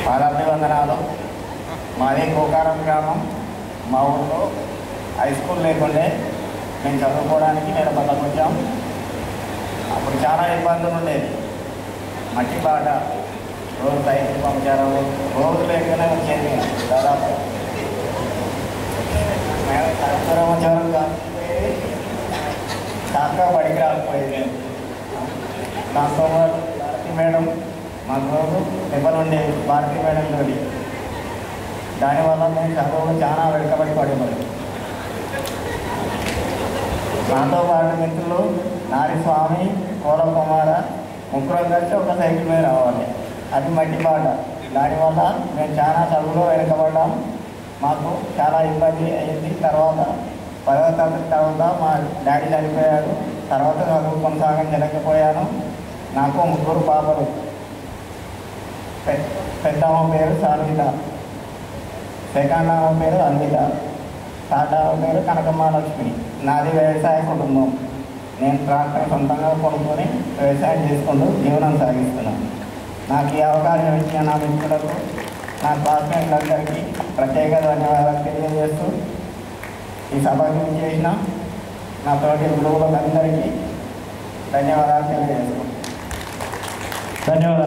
పాదాభివందనాలు. మాది గోకారం గ్రామం. మా ఊళ్ళో హై స్కూల్ లేకుండే మేము చదువుకోవడానికి నిడపల్లకు వచ్చాం. అప్పుడు చాలా ఇబ్బందులు ఉండేది. మట్టి బాట, రోజు సైకిల్ పంపించారు, రోజు లేకనే వచ్చేది. దాదాపు సంవత్సరం కాకపోయేది, కాక బడికి రాకపోయేది. దాంతో భారతి మేడం మాకు రోజు దెబ్బలు ఉండేవి. భారతి మేడం తోటి దానివల్ల మేము చదువులు చాలా వెనుకబడి పడిపోయాం. నాతో పాటు మిత్రులు నారిస్వామి, కోల కుమార ముగ్గురం కలిసి ఒక సైకిల్ మీద రావాలి. అది మట్టి బాట. దానివల్ల మేము చాలా చదువులో వెనుకబడ్డాం. మాకు చాలా ఇబ్బంది అయింది. తర్వాత 10వ తరగతి తర్వాత మా డాడీ చనిపోయాడు. తర్వాత చదువు కొనసాగించలేకపోయాను. నాకు 3 పాపలు. పెద్దమ్మ పేరు సాన్విత, సెకండ్ అమ్మ పేరు అన్విత, థర్డ్ అమ్మ పేరు కనకమ్మాలక్ష్మి. నాది వ్యవసాయ కుటుంబం. నేను ట్రాక్టర్ సొంతంగా కొనుక్కొని వ్యవసాయం చేసుకుంటూ జీవనం సాగిస్తున్నాను. నాకు ఈ అవకాశం ఇచ్చిన నా మిత్రులకు, నా క్లాస్మేట్లందరికీ ప్రత్యేక ధన్యవాదాలు తెలియజేస్తూ, ఈ సభకు చేసిన నా తోటి గురువులందరికీ ధన్యవాదాలు తెలియజేస్తున్నాను. ధన్యవాదాలు.